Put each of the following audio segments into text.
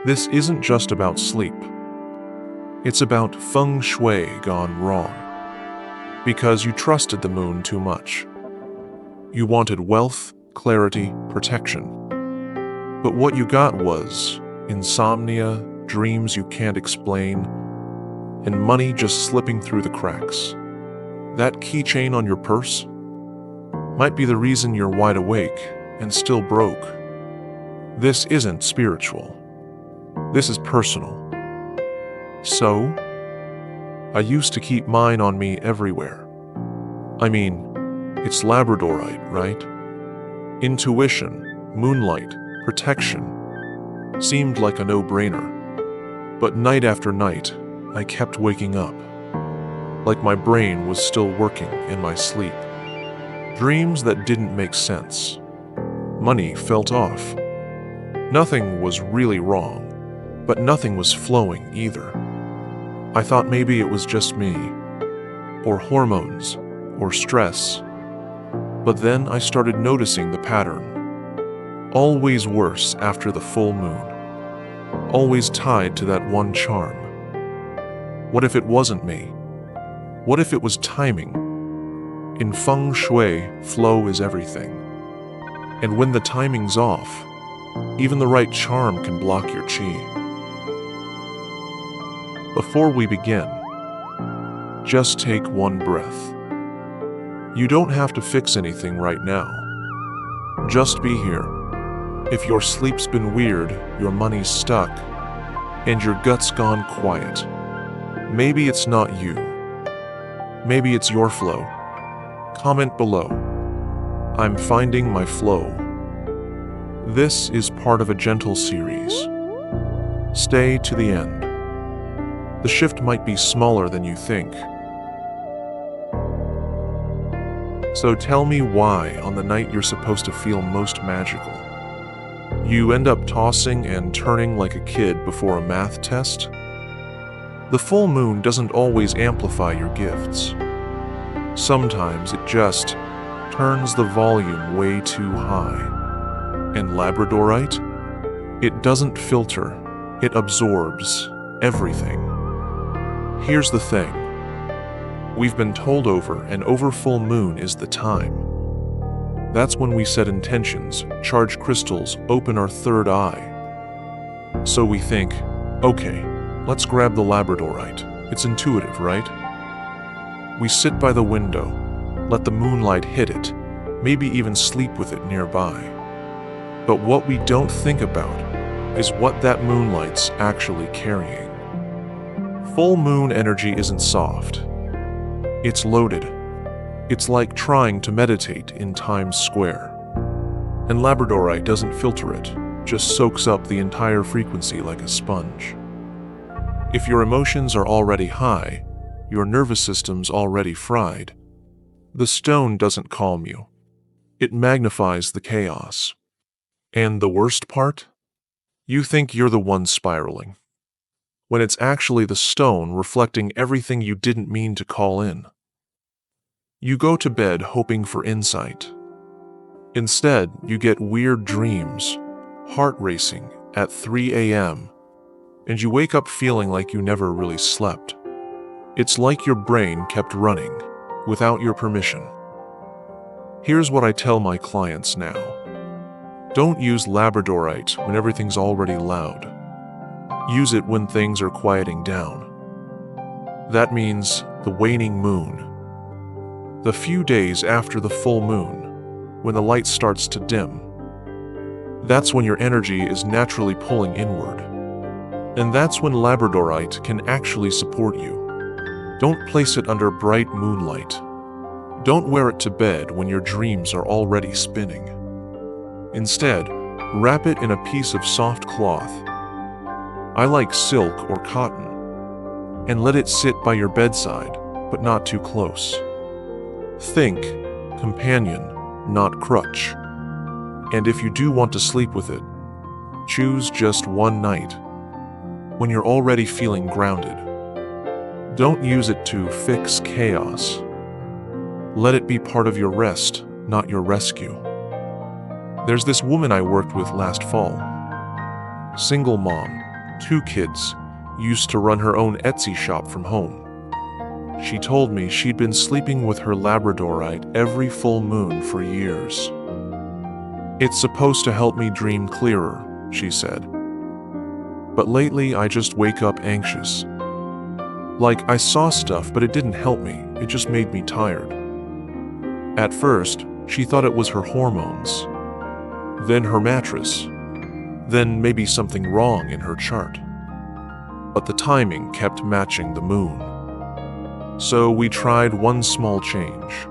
This isn't just about sleep. It's about Feng Shui gone wrong. Because you trusted the moon too much. You wanted wealth, clarity, protection. But what you got was insomnia, dreams you can't explain, and money just slipping through the cracks. That keychain on your purse might be the reason you're wide awake and still broke. This isn't spiritual. This is personal. So, I used to keep mine on me everywhere. I mean, it's Labradorite, right? Intuition, moonlight, protection seemed like a no-brainer. But night after night, I kept waking up, like my brain was still working in my sleep. Dreams that didn't make sense. Money felt off. Nothing was really wrong, but nothing was flowing either. I thought maybe it was just me, or hormones, or stress. But then I started noticing the pattern. Always worse after the full moon. Always tied to that one charm. What if it wasn't me? What if it was timing? In Feng Shui, flow is everything. And when the timing's off, even the right charm can block your qi. Before we begin, just take one breath. You don't have to fix anything right now. Just be here. If your sleep's been weird, your money's stuck, and your gut's gone quiet, maybe it's not you. Maybe it's your flow. Comment below. I'm finding my flow. This is part of a gentle series. Stay to the end. The shift might be smaller than you think. So tell me why on the night you're supposed to feel most magical, you end up tossing and turning like a kid before a math test? The full moon doesn't always amplify your gifts. Sometimes it just turns the volume way too high. And Labradorite? It doesn't filter, it absorbs everything. Here's the thing. We've been told over and over full moon is the time. That's when we set intentions, charge crystals, open our third eye. So we think, okay, let's grab the Labradorite. It's intuitive, right? We sit by the window, let the moonlight hit it, maybe even sleep with it nearby. But what we don't think about is what that moonlight's actually carrying. Full moon energy isn't soft. It's loaded. It's like trying to meditate in Times Square. And Labradorite doesn't filter it, just soaks up the entire frequency like a sponge. If your emotions are already high, your nervous system's already fried, the stone doesn't calm you. It magnifies the chaos. And the worst part? You think you're the one spiraling, when it's actually the stone reflecting everything you didn't mean to call in. You go to bed hoping for insight. Instead, you get weird dreams, heart racing at 3 a.m., and you wake up feeling like you never really slept. It's like your brain kept running, without your permission. Here's what I tell my clients now. Don't use Labradorite when everything's already loud. Use it when things are quieting down. That means the waning moon. The few days after the full moon, when the light starts to dim. That's when your energy is naturally pulling inward. And that's when Labradorite can actually support you. Don't place it under bright moonlight. Don't wear it to bed when your dreams are already spinning. Instead, wrap it in a piece of soft cloth. I like silk or cotton. And let it sit by your bedside, but not too close. Think companion, not crutch. And if you do want to sleep with it, choose just one night, when you're already feeling grounded. Don't use it to fix chaos. Let it be part of your rest, not your rescue. There's this woman I worked with last fall. Single mom, 2 kids, used to run her own Etsy shop from home. She told me she'd been sleeping with her Labradorite every full moon for years. "It's supposed to help me dream clearer," she said. "But lately I just wake up anxious. Like I saw stuff, but it didn't help me, it just made me tired." At first, she thought it was her hormones, then her mattress, then maybe something wrong in her chart. But the timing kept matching the moon. So we tried one small change.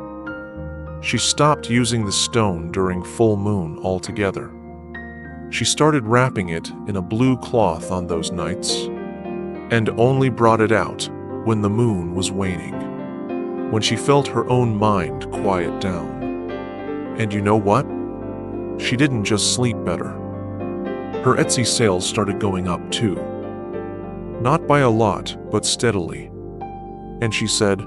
She stopped using the stone during full moon altogether. She started wrapping it in a blue cloth on those nights, and only brought it out when the moon was waning, when she felt her own mind quiet down. And you know what? She didn't just sleep better. Her Etsy sales started going up too. Not by a lot, but steadily. And she said,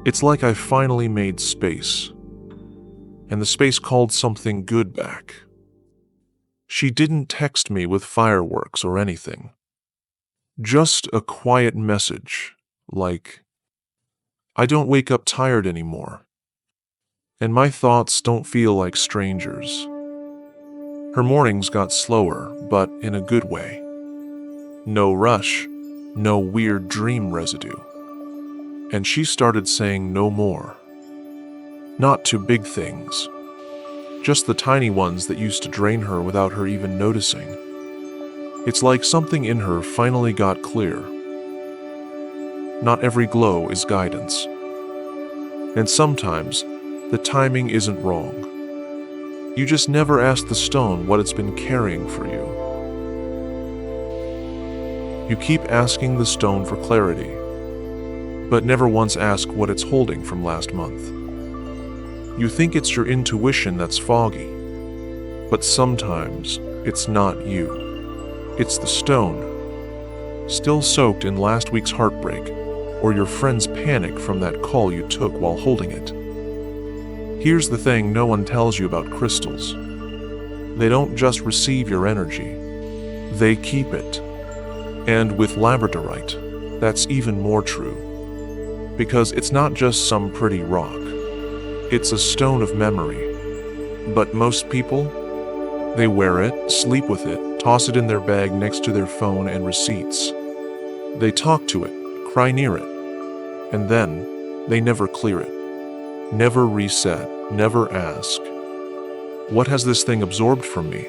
"It's like I finally made space." And the space called something good back. She didn't text me with fireworks or anything. Just a quiet message, like, "I don't wake up tired anymore. And my thoughts don't feel like strangers." Her mornings got slower, but in a good way. No rush, no weird dream residue. And she started saying no more. Not to big things. Just the tiny ones that used to drain her without her even noticing. It's like something in her finally got clear. Not every glow is guidance. And sometimes, the timing isn't wrong. You just never ask the stone what it's been carrying for you. You keep asking the stone for clarity, but never once ask what it's holding from last month. You think it's your intuition that's foggy, but sometimes it's not you. It's the stone, still soaked in last week's heartbreak, or your friend's panic from that call you took while holding it. Here's the thing no one tells you about crystals. They don't just receive your energy, they keep it. And with Labradorite, that's even more true. Because it's not just some pretty rock. It's a stone of memory. But most people, they wear it, sleep with it, toss it in their bag next to their phone and receipts. They talk to it, cry near it, and then they never clear it. Never reset, never ask, "What has this thing absorbed from me?"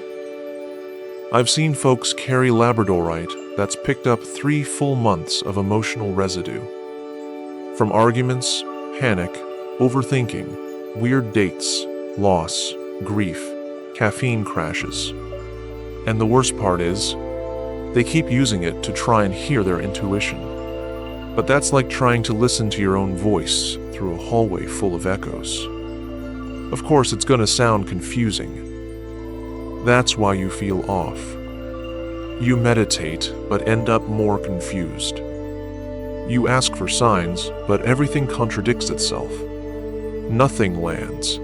I've seen folks carry Labradorite that's picked up 3 full months of emotional residue. From arguments, panic, overthinking, weird dates, loss, grief, caffeine crashes. And the worst part is, they keep using it to try and hear their intuition. But that's like trying to listen to your own voice through a hallway full of echoes. Of course, it's going to sound confusing. That's why you feel off. You meditate, but end up more confused. You ask for signs, but everything contradicts itself. Nothing lands.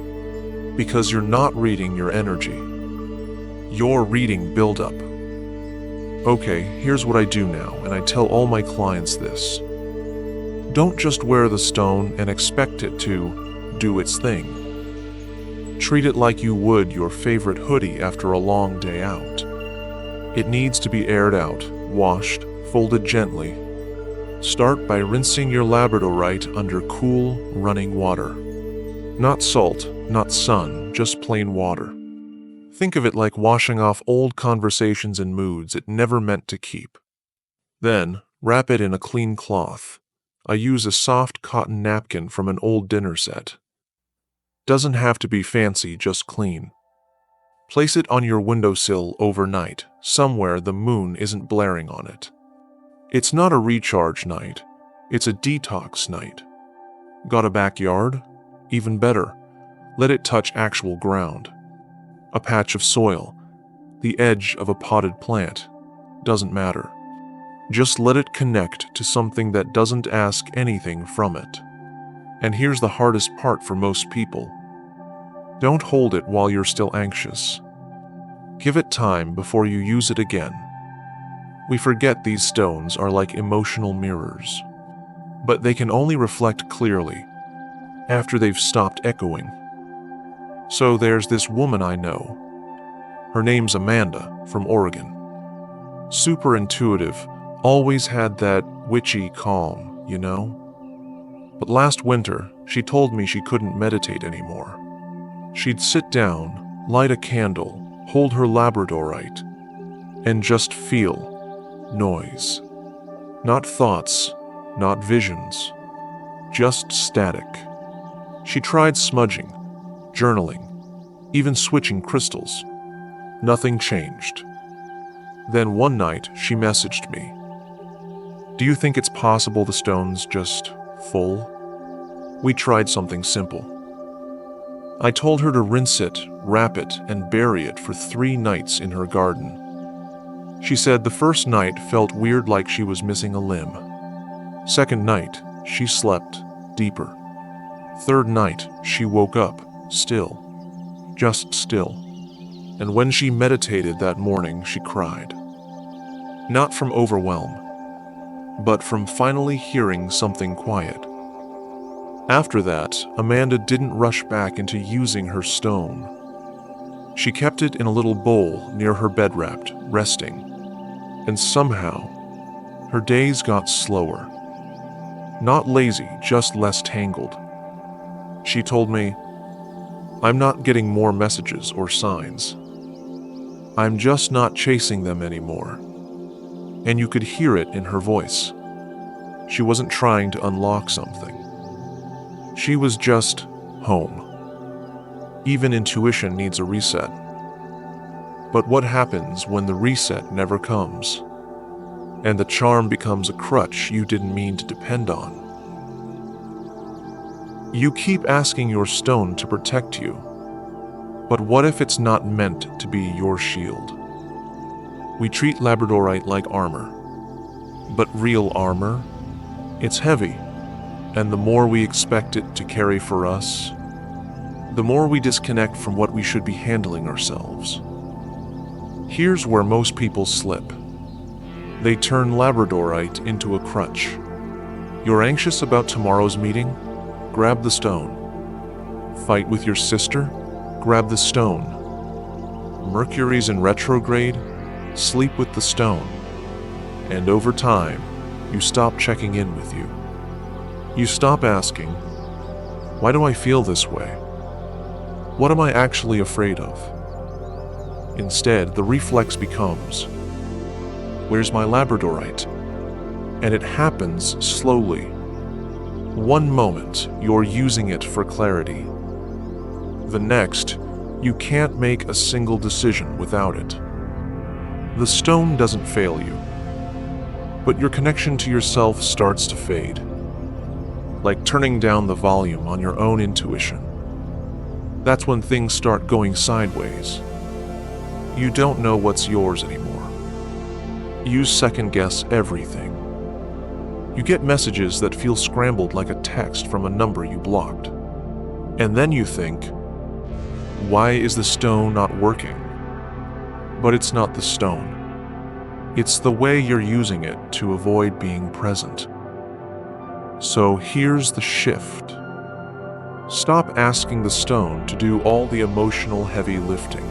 Because you're not reading your energy. You're reading buildup. Okay, here's what I do now, and I tell all my clients this. Don't just wear the stone and expect it to do its thing. Treat it like you would your favorite hoodie after a long day out. It needs to be aired out, washed, folded gently. Start by rinsing your Labradorite under cool, running water. Not salt, not sun, just plain water. Think of it like washing off old conversations and moods it never meant to keep. Then, wrap it in a clean cloth. I use a soft cotton napkin from an old dinner set. Doesn't have to be fancy, just clean. Place it on your windowsill overnight, somewhere the moon isn't blaring on it. It's not a recharge night, it's a detox night. Got a backyard? Even better, let it touch actual ground. A patch of soil, the edge of a potted plant, doesn't matter. Just let it connect to something that doesn't ask anything from it. And here's the hardest part for most people. Don't hold it while you're still anxious. Give it time before you use it again. We forget these stones are like emotional mirrors, but they can only reflect clearly after they've stopped echoing. So there's this woman I know. Her name's Amanda from Oregon. Super intuitive, always had that witchy calm, you know? But last winter, she told me she couldn't meditate anymore. She'd sit down, light a candle, hold her labradorite, and just feel noise. Not thoughts, not visions, just static. She tried smudging, journaling, even switching crystals. Nothing changed. Then one night, she messaged me. "Do you think it's possible the stone's just full? We tried something simple." I told her to rinse it, wrap it, and bury it for 3 nights in her garden. She said the first night felt weird, like she was missing a limb. Second night, she slept deeper. Third night, she woke up, still. Just still. And when she meditated that morning, she cried. Not from overwhelm, but from finally hearing something quiet. After that, Amanda didn't rush back into using her stone. She kept it in a little bowl near her bed, wrapped, resting. And somehow, her days got slower. Not lazy, just less tangled. She told me, "I'm not getting more messages or signs. I'm just not chasing them anymore." And you could hear it in her voice. She wasn't trying to unlock something. She was just home. Even intuition needs a reset. But what happens when the reset never comes, and the charm becomes a crutch you didn't mean to depend on? You keep asking your stone to protect you, but what if it's not meant to be your shield? We treat labradorite like armor, but real armor? It's heavy, and the more we expect it to carry for us, the more we disconnect from what we should be handling ourselves. Here's where most people slip. They turn labradorite into a crutch. You're anxious about tomorrow's meeting? Grab the stone. Fight with your sister? Grab the stone. Mercury's in retrograde? Sleep with the stone. And over time, you stop checking in with you. You stop asking, "Why do I feel this way? What am I actually afraid of?" Instead, the reflex becomes, "Where's my labradorite?" And it happens slowly. One moment, you're using it for clarity. The next, you can't make a single decision without it. The stone doesn't fail you, but your connection to yourself starts to fade. Like turning down the volume on your own intuition. That's when things start going sideways. You don't know what's yours anymore. You second-guess everything. You get messages that feel scrambled, like a text from a number you blocked. And then you think, why is the stone not working? But it's not the stone. It's the way you're using it to avoid being present. So here's the shift. Stop asking the stone to do all the emotional heavy lifting.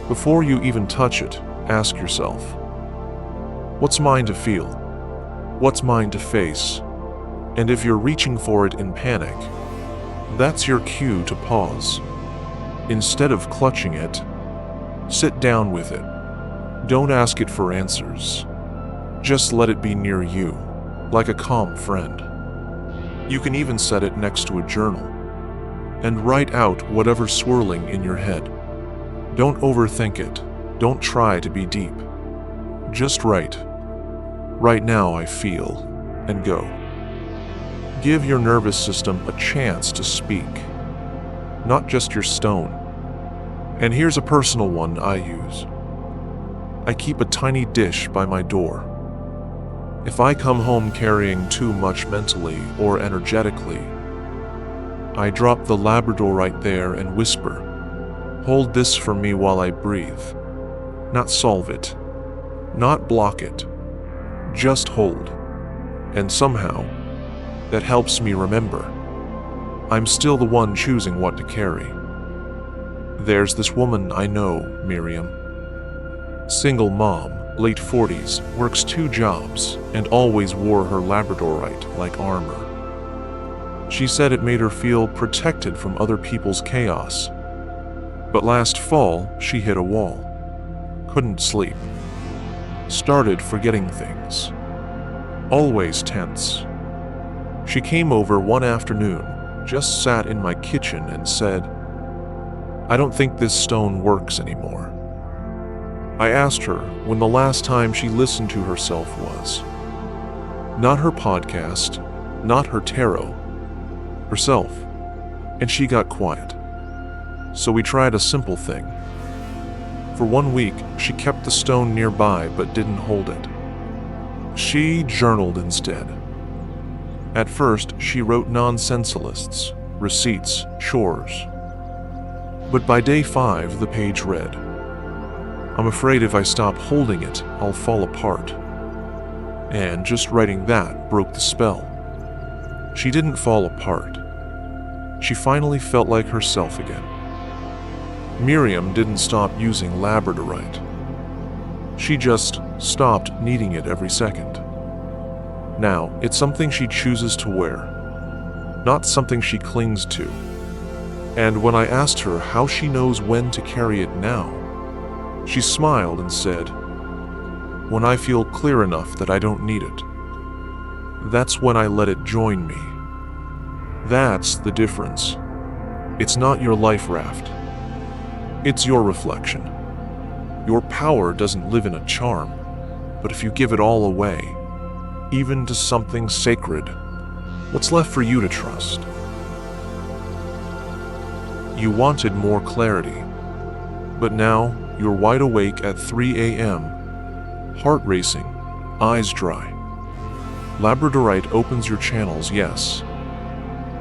Before you even touch it, ask yourself, what's mine to feel? What's mine to face? And if you're reaching for it in panic, that's your cue to pause. Instead of clutching it, sit down with it. Don't ask it for answers. Just let it be near you, like a calm friend. You can even set it next to a journal and write out whatever's swirling in your head. Don't overthink it. Don't try to be deep. Just write. Right now I feel, and go. Give your nervous system a chance to speak, not just your stone. And here's a personal one I use. I keep a tiny dish by my door. If I come home carrying too much mentally or energetically, I drop the labradorite there and whisper, "Hold this for me while I breathe." Not solve it, not block it. Just hold. And somehow, that helps me remember. I'm still the one choosing what to carry. There's this woman I know, Miriam. Single mom, late 40s, works 2 jobs, and always wore her Labradorite like armor. She said it made her feel protected from other people's chaos. But last fall, she hit a wall. Couldn't sleep. Started forgetting things. Always tense. She came over one afternoon, just sat in my kitchen and said, "I don't think this stone works anymore." I asked her when the last time she listened to herself was. Not her podcast, not her tarot, herself, and she got quiet. So we tried a simple thing. For 1 week, she kept the stone nearby but didn't hold it. She journaled instead. At first, she wrote nonsense lists, receipts, chores. But by day 5, the page read, "I'm afraid if I stop holding it, I'll fall apart." And just writing that broke the spell. She didn't fall apart. She finally felt like herself again. Miriam didn't stop using Labradorite. She just stopped needing it every second. Now, it's something she chooses to wear, not something she clings to. And when I asked her how she knows when to carry it now, she smiled and said, "When I feel clear enough that I don't need it. That's when I let it join me." That's the difference. It's not your life raft. It's your reflection. Your power doesn't live in a charm, but if you give it all away, even to something sacred, what's left for you to trust? You wanted more clarity, but now you're wide awake at 3 a.m., heart racing, eyes dry. Labradorite opens your channels, yes,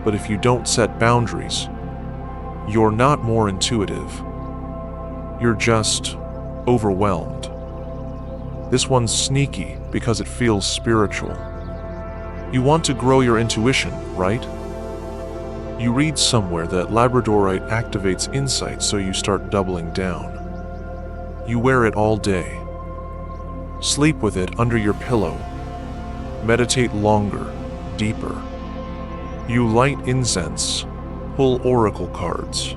but if you don't set boundaries, you're not more intuitive. You're just overwhelmed. This one's sneaky because it feels spiritual. You want to grow your intuition, right? You read somewhere that Labradorite activates insight, so you start doubling down. You wear it all day. Sleep with it under your pillow. Meditate longer, deeper. You light incense, pull oracle cards.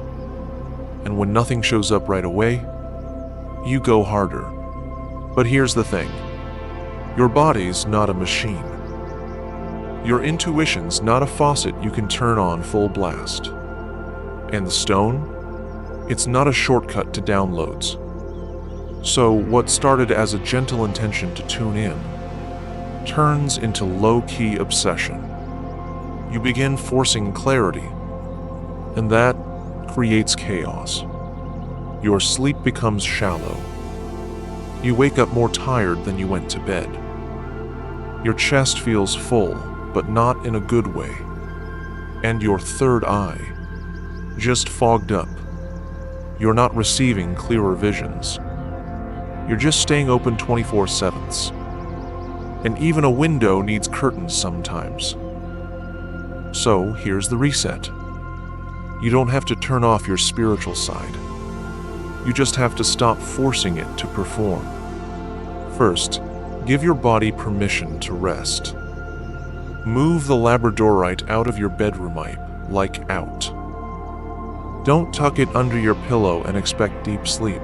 And when nothing shows up right away, you go harder. But here's the thing. Your body's not a machine. Your intuition's not a faucet you can turn on full blast. And the stone? It's not a shortcut to downloads. So what started as a gentle intention to tune in turns into low-key obsession. You begin forcing clarity, and that creates chaos. Your sleep becomes shallow. You wake up more tired than you went to bed. Your chest feels full, but not in a good way. And your third eye, just fogged up. You're not receiving clearer visions. You're just staying open 24/7. And even a window needs curtains sometimes. So here's the reset. You don't have to turn off your spiritual side. You just have to stop forcing it to perform. First, give your body permission to rest. Move the Labradorite out of your bedroom like out. Don't tuck it under your pillow and expect deep sleep.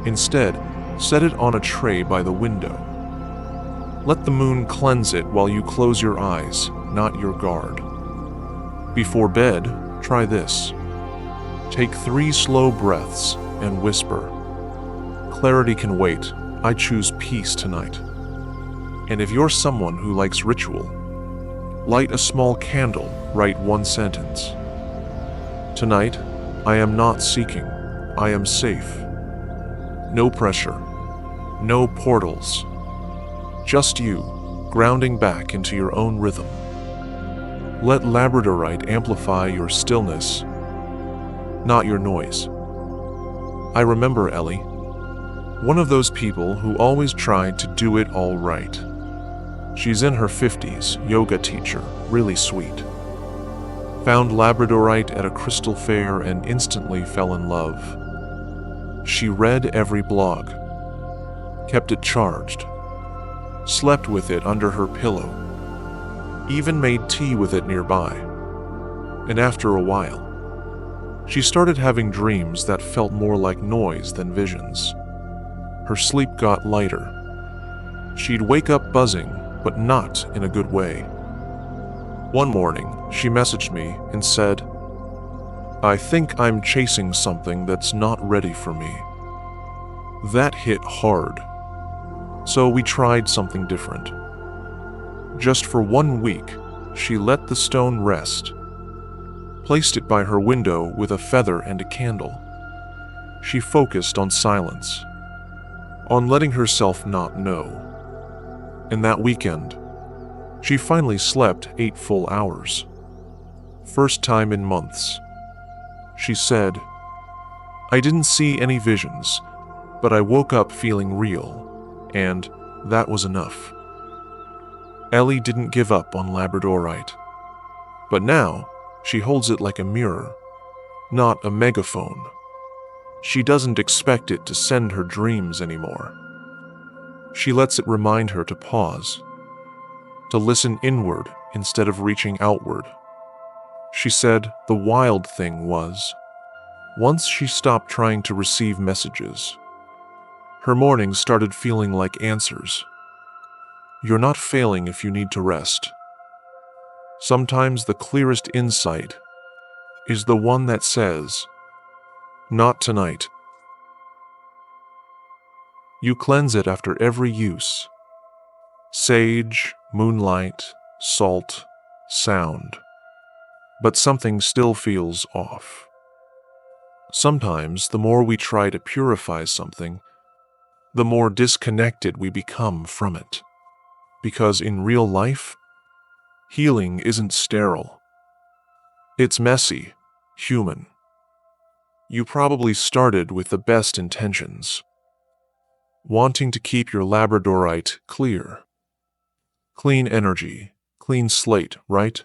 Instead, set it on a tray by the window. Let the moon cleanse it while you close your eyes, not your guard. Before bed, try this. Take 3 slow breaths and whisper, "Clarity can wait. I choose peace tonight." And if you're someone who likes ritual, light a small candle, write 1 sentence. "Tonight, I am not seeking. I am safe." No pressure. No portals. Just you, grounding back into your own rhythm. Let Labradorite amplify your stillness, not your noise. I remember, Ellie. One of those people who always tried to do it all right. She's in her 50s, yoga teacher, really sweet. Found Labradorite at a crystal fair and instantly fell in love. She read every blog, kept it charged, slept with it under her pillow, even made tea with it nearby. And after a while, she started having dreams that felt more like noise than visions. Her sleep got lighter. She'd wake up buzzing, but not in a good way. One morning, she messaged me and said, "I think I'm chasing something that's not ready for me." That hit hard. So we tried something different. Just for 1 week, she let the stone rest, placed it by her window with a feather and a candle. She focused on silence, on letting herself not know. And that weekend, she finally slept 8 full hours. First time in months. She said, "I didn't see any visions, but I woke up feeling real, and that was enough." Ellie didn't give up on Labradorite, but now she holds it like a mirror, not a megaphone. She doesn't expect it to send her dreams anymore. She lets it remind her to pause, to listen inward instead of reaching outward. She said the wild thing was, once she stopped trying to receive messages, her mornings started feeling like answers. You're not failing if you need to rest. Sometimes the clearest insight is the one that says, "Not tonight." You cleanse it after every use. Sage, moonlight, salt, sound. But something still feels off. Sometimes the more we try to purify something, the more disconnected we become from it. Because in real life, healing isn't sterile. It's messy, human. You probably started with the best intentions, wanting to keep your Labradorite clear. Clean energy, clean slate, right?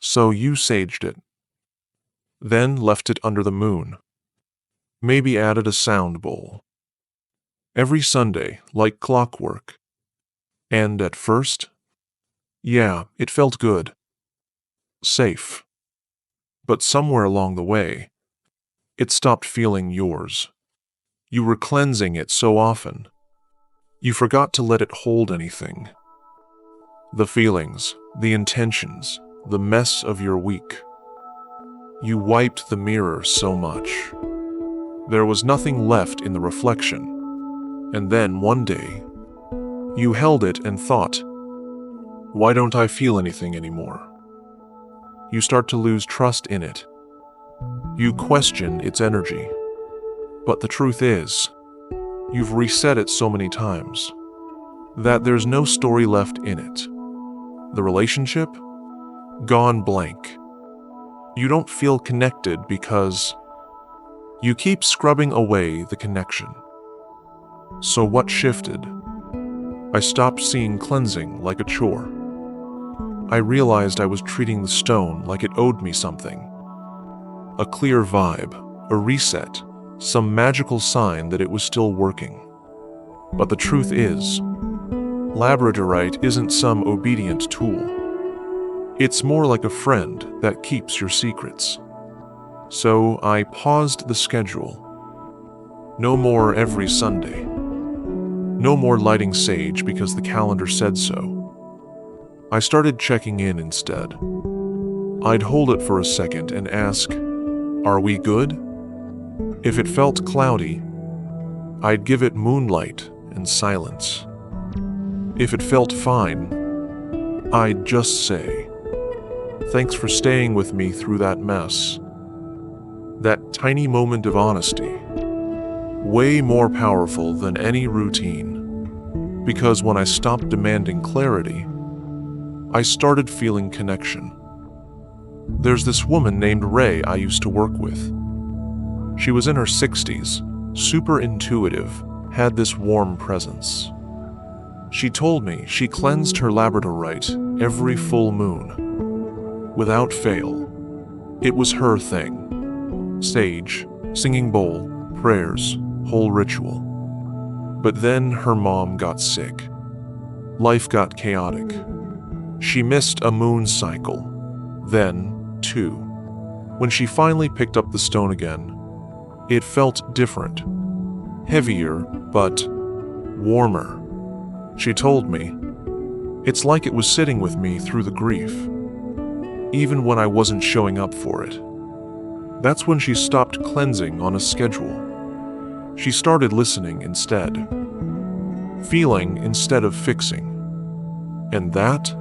So you saged it. Then left it under the moon. Maybe added a sound bowl. Every Sunday, like clockwork. And at first, yeah, it felt good. Safe. But somewhere along the way, it stopped feeling yours. You were cleansing it so often. You forgot to let it hold anything. The feelings, the intentions, the mess of your week. You wiped the mirror so much. There was nothing left in the reflection. And then one day, you held it and thought, why don't I feel anything anymore? You start to lose trust in it. You question its energy. But the truth is, you've reset it so many times that there's no story left in it. The relationship? Gone blank. You don't feel connected because you keep scrubbing away the connection. So what shifted? I stopped seeing cleansing like a chore. I realized I was treating the stone like it owed me something. A clear vibe, a reset, some magical sign that it was still working. But the truth is, Labradorite isn't some obedient tool. It's more like a friend that keeps your secrets. So I paused the schedule. No more every Sunday. No more lighting sage because the calendar said so. I started checking in instead. I'd hold it for a second and ask, are we good? If it felt cloudy, I'd give it moonlight and silence. If it felt fine, I'd just say, thanks for staying with me through that mess. That tiny moment of honesty, way more powerful than any routine, because when I stopped demanding clarity, I started feeling connection. There's this woman named Ray I used to work with. She was in her 60s, super intuitive, had this warm presence. She told me she cleansed her labradorite every full moon, without fail. It was her thing. Sage, singing bowl, prayers, whole ritual. But then her mom got sick. Life got chaotic. She missed a moon cycle. Then, two. When she finally picked up the stone again, it felt different. Heavier, but warmer. She told me, it's like it was sitting with me through the grief, even when I wasn't showing up for it. That's when she stopped cleansing on a schedule. She started listening instead, feeling instead of fixing. And that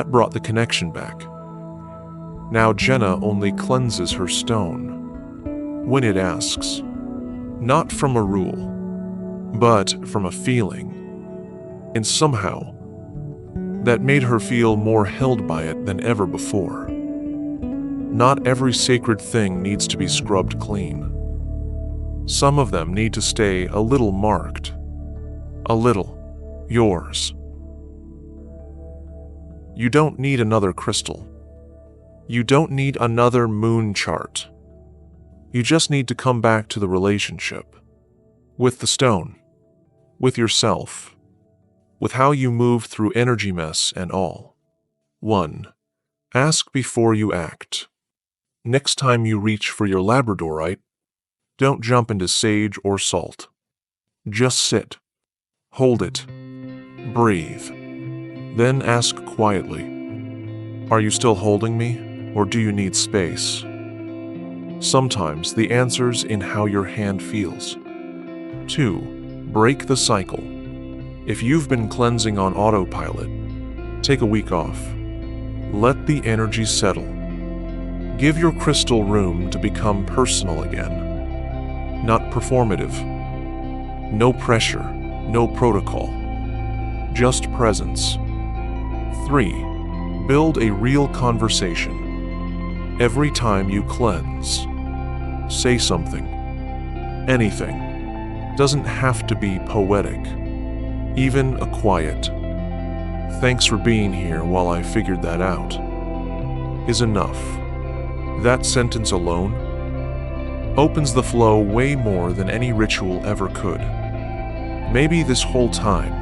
brought the connection back. Now Jenna only cleanses her stone when it asks, not from a rule, but from a feeling. And somehow, that made her feel more held by it than ever before. Not every sacred thing needs to be scrubbed clean. Some of them need to stay a little marked. A little yours. You don't need another crystal. You don't need another moon chart. You just need to come back to the relationship. With the stone. With yourself. With how you move through energy mess and all. 1. Ask before you act. Next time you reach for your labradorite, don't jump into sage or salt. Just sit. Hold it. Breathe. Then ask quietly, are you still holding me, or do you need space? Sometimes the answer's in how your hand feels. 2. Break the cycle. If you've been cleansing on autopilot, take a week off. Let the energy settle. Give your crystal room to become personal again. Not performative. No pressure, no protocol. Just presence. 3. Build a real conversation. Every time you cleanse, say something. Anything. Doesn't have to be poetic. Even a quiet, thanks for being here while I figured that out, is enough. That sentence alone opens the flow way more than any ritual ever could. Maybe this whole time,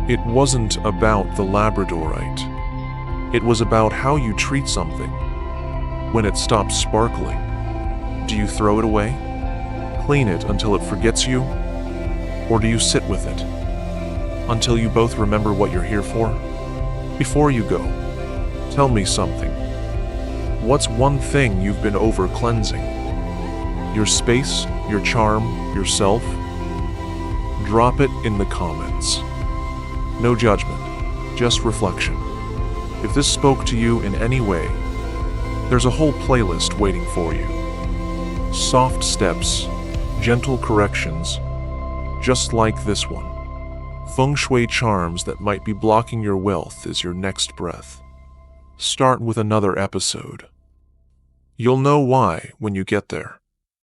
it wasn't about the labradorite. It was about how you treat something. When it stops sparkling, do you throw it away? Clean it until it forgets you? Or do you sit with it until you both remember what you're here for? Before you go, tell me something. What's one thing you've been over-cleansing? Your space, your charm, yourself? Drop it in the comments. No judgment, just reflection. If this spoke to you in any way, there's a whole playlist waiting for you. Soft steps, gentle corrections, just like this one. Feng Shui charms that might be blocking your wealth is your next breath. Start with another episode. You'll know why when you get there.